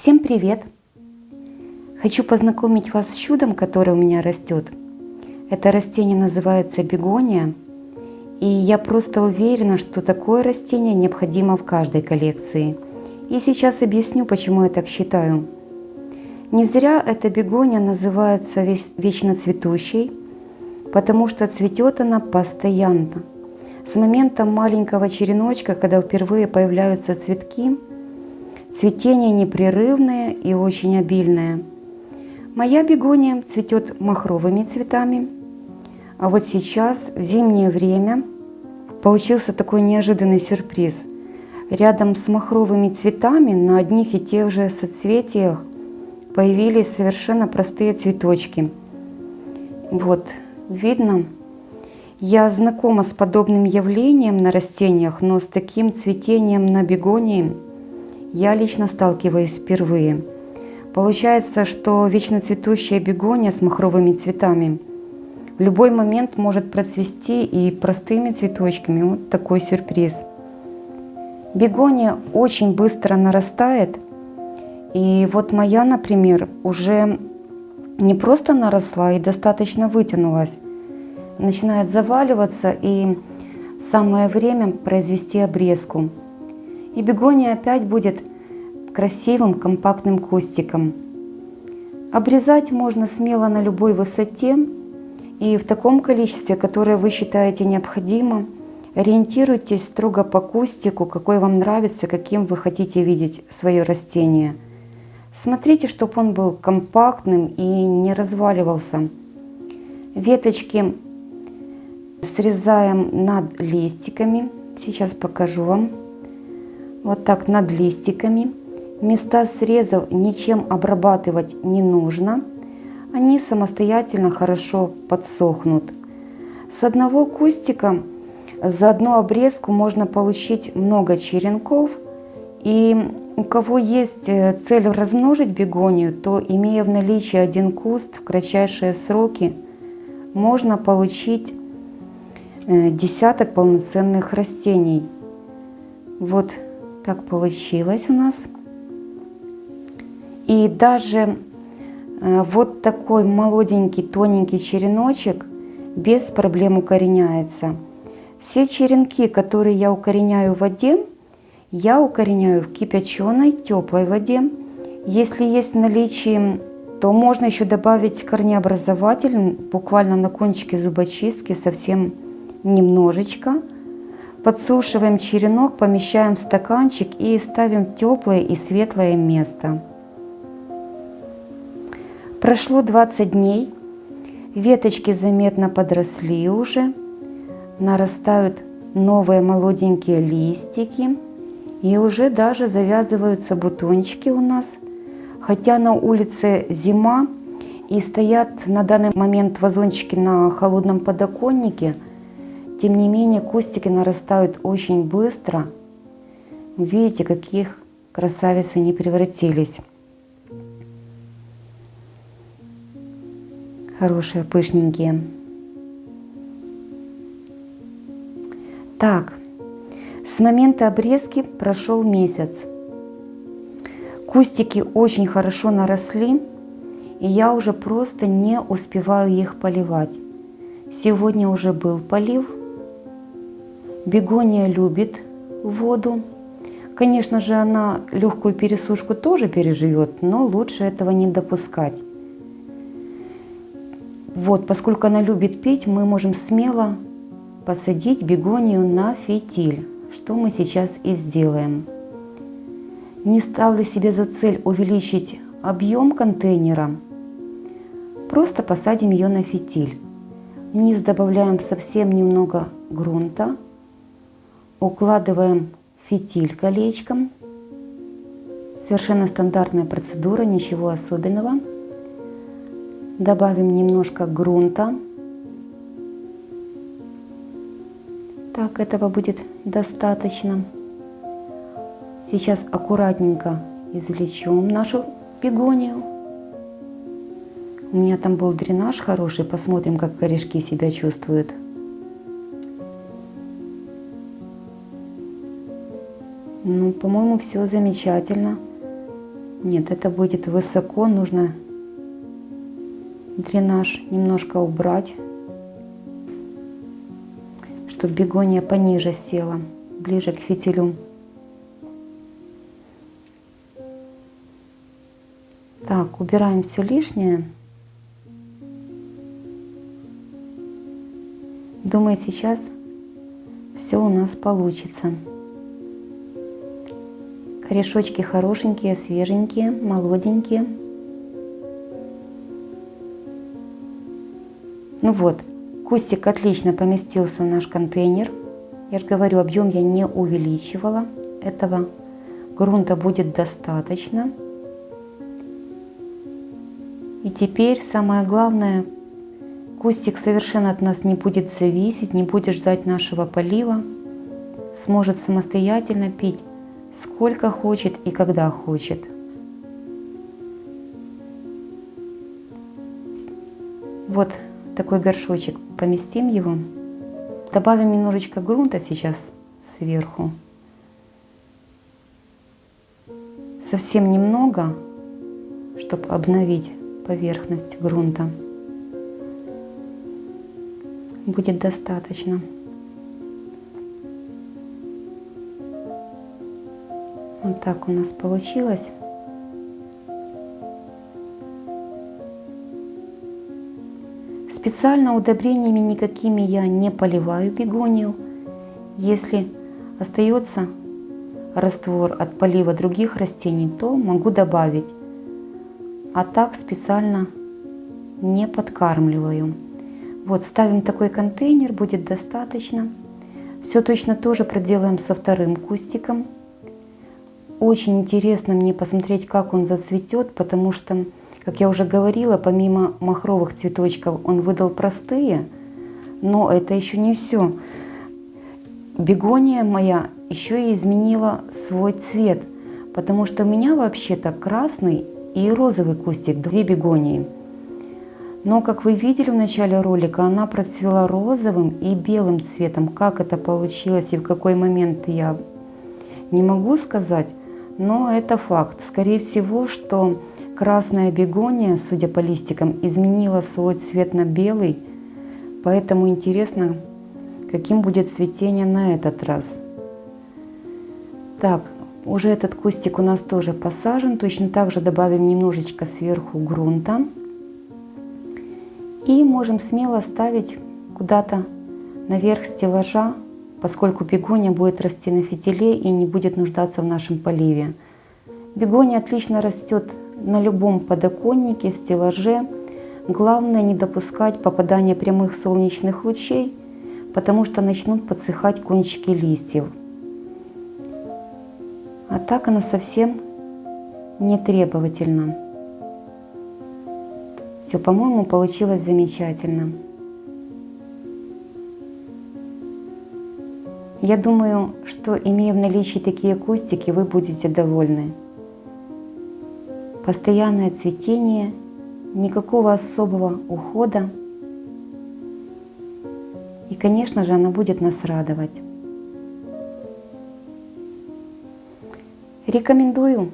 Всем привет! Хочу познакомить вас с чудом, которое у меня растет. Это растение называется бегония, и я просто уверена, что такое растение необходимо в каждой коллекции. И сейчас объясню, почему я так считаю. Не зря эта бегония называется вечно цветущей, потому что цветет она постоянно. С момента маленького череночка, когда впервые появляются цветки, цветение непрерывное и очень обильное. Моя бегония цветет махровыми цветами, а вот сейчас, в зимнее время, получился такой неожиданный сюрприз. Рядом с махровыми цветами на одних и тех же соцветиях появились совершенно простые цветочки. Вот, видно? Я знакома с подобным явлением на растениях, но с таким цветением на бегонии я лично сталкиваюсь впервые. Получается, что вечно цветущая бегония с махровыми цветами в любой момент может процвести и простыми цветочками. Вот такой сюрприз. Бегония очень быстро нарастает. И вот моя, например, уже не просто наросла и достаточно вытянулась. Начинает заваливаться, и самое время произвести обрезку. И бегония опять будет красивым компактным кустиком. Обрезать можно смело на любой высоте и в таком количестве, которое вы считаете необходимо. Ориентируйтесь строго по кустику, какой вам нравится, каким вы хотите видеть свое растение. Смотрите, чтобы он был компактным и не разваливался. Веточки срезаем над листиками. Сейчас покажу вам. Вот так над листиками. Места срезов ничем обрабатывать не нужно. Они самостоятельно хорошо подсохнут. С одного кустика за одну обрезку можно получить много черенков. И у кого есть цель размножить бегонию, то, имея в наличии один куст, в кратчайшие сроки можно получить десяток полноценных растений. Вот так получилось у нас. И даже вот такой молоденький, тоненький череночек без проблем укореняется. Все черенки, которые я укореняю в воде, я укореняю в кипяченой, теплой воде. Если есть в наличии, то можно еще добавить корнеобразователь, буквально на кончике зубочистки, совсем немножечко. Подсушиваем черенок, помещаем в стаканчик и ставим в теплое и светлое место. Прошло 20 дней, веточки заметно подросли уже, нарастают новые молоденькие листики и уже даже завязываются бутончики у нас. Хотя на улице зима и стоят на данный момент вазончики на холодном подоконнике, тем не менее кустики нарастают очень быстро. Видите, каких красавиц они превратились. Хорошие, пышненькие. Так, с момента обрезки прошел месяц. Кустики очень хорошо наросли, и я уже просто не успеваю их поливать. Сегодня уже был полив. Бегония любит воду. Конечно же, она легкую пересушку тоже переживет, но лучше этого не допускать. Вот, поскольку она любит пить, мы можем смело посадить бегонию на фитиль, что мы сейчас и сделаем. Не ставлю себе за цель увеличить объем контейнера, просто посадим ее на фитиль. Вниз добавляем совсем немного грунта, укладываем фитиль колечком. Совершенно стандартная процедура, ничего особенного. Добавим немножко грунта. Так, этого будет достаточно. Сейчас аккуратненько извлечем нашу бегонию. У меня там был дренаж хороший, посмотрим, как корешки себя чувствуют. Ну, по-моему, все замечательно. Нет, это будет высоко, нужно дренаж немножко убрать, чтобы бегония пониже села, ближе к фитилю. Так, убираем все лишнее. Думаю, сейчас все у нас получится. Корешочки хорошенькие, свеженькие, молоденькие. Ну вот, кустик отлично поместился в наш контейнер. Я же говорю, объем я не увеличивала. Этого грунта будет достаточно. И теперь самое главное, кустик совершенно от нас не будет зависеть, не будет ждать нашего полива, сможет самостоятельно пить сколько хочет и когда хочет. Вот такой горшочек, поместим его. Добавим немножечко грунта сейчас сверху. Совсем немного, чтобы обновить поверхность грунта. Будет достаточно. Вот так у нас получилось. Специально удобрениями никакими я не поливаю бегонию. Если остается раствор от полива других растений, то могу добавить. А так специально не подкармливаю. Вот ставим такой контейнер, будет достаточно. Все точно тоже проделаем со вторым кустиком. Очень интересно мне посмотреть, как он зацветет, потому что, как я уже говорила, помимо махровых цветочков он выдал простые, но это еще не все. Бегония моя еще и изменила свой цвет, потому что у меня вообще-то красный и розовый кустик, две бегонии. Но, как вы видели в начале ролика, она процвела розовым и белым цветом. Как это получилось и в какой момент, я не могу сказать, но это факт. Скорее всего, что красная бегония, судя по листикам, изменила свой цвет на белый. Поэтому интересно, каким будет цветение на этот раз. Так, уже этот кустик у нас тоже посажен. Точно так же добавим немножечко сверху грунта. И можем смело ставить куда-то наверх стеллажа, поскольку бегония будет расти на фитиле и не будет нуждаться в нашем поливе. Бегония отлично растет на любом подоконнике, стеллаже. Главное не допускать попадания прямых солнечных лучей, потому что начнут подсыхать кончики листьев. А так она совсем не требовательна. Все, по-моему, получилось замечательно. Я думаю, что, имея в наличии такие кустики, вы будете довольны. Постоянное цветение, никакого особого ухода. И, конечно же, она будет нас радовать. Рекомендую